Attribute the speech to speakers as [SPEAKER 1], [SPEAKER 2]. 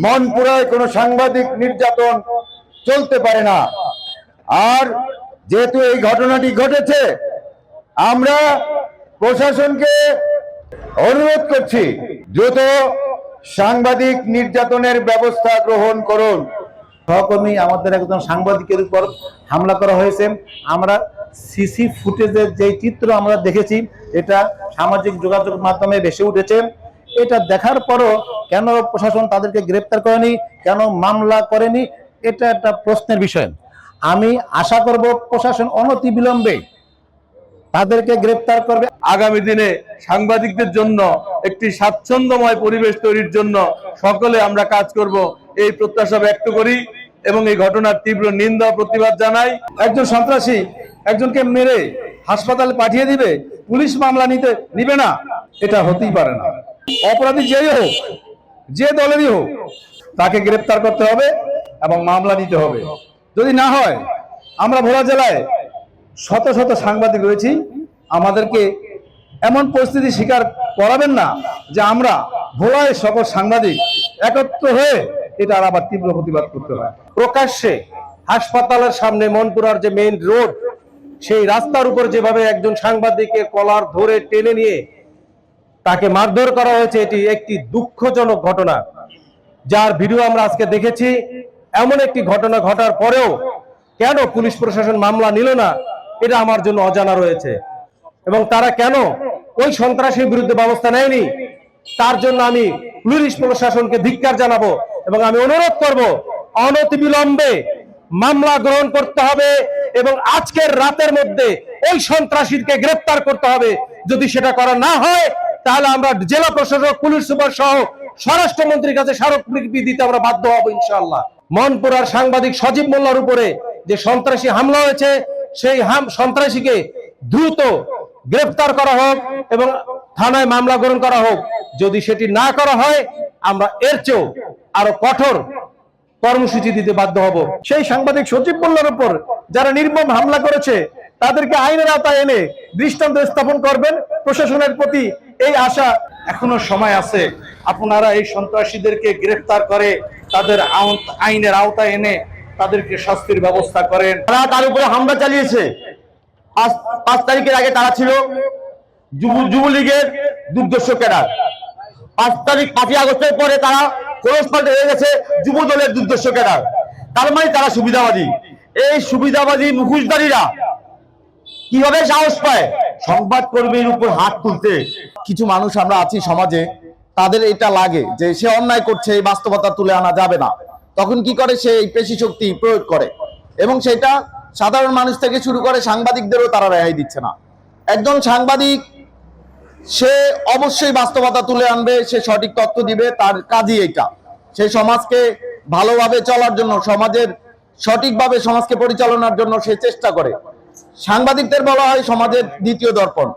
[SPEAKER 1] মনপুরায় কোনো সাংবাদিক নির্যাতন চলতে পারে না। আর যেহেতু এই ঘটনাটি ঘটেছে, আমরা প্রশাসনকে অনুরোধ করছি দ্রুত সাংবাদিক নির্যাতনের ব্যবস্থা গ্রহণ করুন।
[SPEAKER 2] সহকর্মী আমাদের একজন সাংবাদিকের উপর হামলা করা হয়েছে। আমরা সিসি ফুটেজের যে চিত্র আমরা দেখেছি, এটা সামাজিক যোগাযোগ মাধ্যমে ভেসে উঠেছে। এটা দেখার পরও কেন প্রশাসন তাদেরকে গ্রেপ্তার করেনি, কেন মামলা করেনি, এটা একটা প্রশ্নের বিষয়। আমি আশা করব প্রশাসন অনতিবিলম্বে তাদেরকে গ্রেপ্তার করবে।
[SPEAKER 3] আগামী দিনে সাংবাদিকদের জন্য একটি স্বাচ্ছন্দ্যময় পরিবেশ তৈরির জন্য সকলে আমরা কাজ করব, এই প্রত্যাশা ব্যক্ত করি এবং এই ঘটনার তীব্র নিন্দা প্রতিবাদ জানাই।
[SPEAKER 2] একজন সন্ত্রাসী একজনকে মেরে হাসপাতালে পাঠিয়ে দিবে, পুলিশ মামলা নিবে না, এটা হতেই পারে না। অপরাধী যেই হোক, যে দলেরই হোক, তাকে গ্রেপ্তার করতে হবে এবং মামলা নিতে হবে। যদি না হয়, আমরা ভোলা জেলায় শত শত সাংবাদিক রয়েছি, আমাদেরকে এমন পরিস্থিতি স্বীকার করাবেন না যে আমরা ভোলায় সকল সাংবাদিক একত্র হয়ে এটার আবার তীব্র প্রতিবাদ করতে হয়।
[SPEAKER 4] প্রকাশ্যে হাসপাতালের সামনে মনপুরার যে মেইন রোড, সেই রাস্তার উপর যেভাবে একজন সাংবাদিকের কলার ধরে টেনে নিয়ে তাকে মারধর করা হয়েছে, এটি একটি দুঃখজনক ঘটনা, যার ভিডিও আমরা আজকে দেখেছি। এমন একটি ঘটনা ঘটার পরেও কেন পুলিশ প্রশাসন মামলা নিল না, এটা আমার জন্য অজানা রয়েছে। এবং তারা কেন ওই সন্ত্রাসীর বিরুদ্ধে ব্যবস্থা নেয়নি, তার জন্য আমি পুলিশ প্রশাসনকে ধিক্কার জানাবো এবং আমি অনুরোধ করব অনতিবিলম্বে মামলা গ্রহণ করতে হবে এবং আজকের রাতের মধ্যে ওই সন্ত্রাসীকে গ্রেফতার করতে হবে। যদি সেটা করা না হয়, তাহলে আমরা জেলা প্রশাসক, পুলিশ সুপার সহ স্বরাষ্ট্রমন্ত্রীর কাছে স্মারকলিপি দিতে আমরা বাধ্য হব ইনশাআল্লাহ। মনপুরার সাংবাদিক সজীব মোল্লার উপরে যে সন্ত্রাসী হামলা হয়েছে, সেই সন্ত্রাসীকে দ্রুত গ্রেফতার করা হোক এবং থানায় মামলা গ্রহণ করা হোক। যদি সেটি না করা হয়, আমরা এর চেয়েও আরো কঠোর কর্মসূচি দিতে বাধ্য হব।
[SPEAKER 2] সেই সাংবাদিক সজীব মোল্লার উপর যারা নির্মম হামলা করেছে, তাদেরকে আইনের আওতায় এনে দৃষ্টান্ত স্থাপন করবেন। প্রশাসনের প্রতি এই আশা।
[SPEAKER 5] এখনো সময় আছে, আপনারা এই সন্ত্রাসীদেরকে গ্রেফতার করে তাদের আইনের আওতায় এনে তাদেরকে শাস্তির ব্যবস্থা করেন।
[SPEAKER 1] তারা তার উপরে হামলা চালিয়েছে। 5 তারিখের আগে তারা ছিল যুবলীগের দুর্দর্শ ক্যাডার। 5 আগস্টের পরে তারা খোলস পাল্টে হয়ে গেছে যুব দলের দুর্দর্শ ক্যাডার। তার মানে তারা সুবিধাবাদী। এই সুবিধাবাদী মুখোশধারীরা কিভাবে সাহস পায় সংবাদ কর্মীর উপর হাত তুলতে? কিছু মানুষ আমরা আছি সমাজে, তাদের এটা লাগে যে সে অন্যায় করছে, এই বাস্তবতা তুলে আনা যাবে না। তখন কি করে, সে এই পেশি শক্তি প্রয়োগ করে এবং সেটা সাধারণ মানুষ থেকে শুরু করে সাংবাদিকদেরও তারা রেহাই দিচ্ছে না। একজন সাংবাদিক সে অবশ্যই বাস্তবতা তুলে আনবে, সে সঠিক তথ্য দিবে, তার কাজই এটা। সে সমাজকে ভালোভাবে চলার জন্য, সমাজের সঠিকভাবে সমাজকে পরিচালনার জন্য সে চেষ্টা করে। সাংবাদিকদের বলা হয় সমাজের দ্বিতীয় দর্পণ।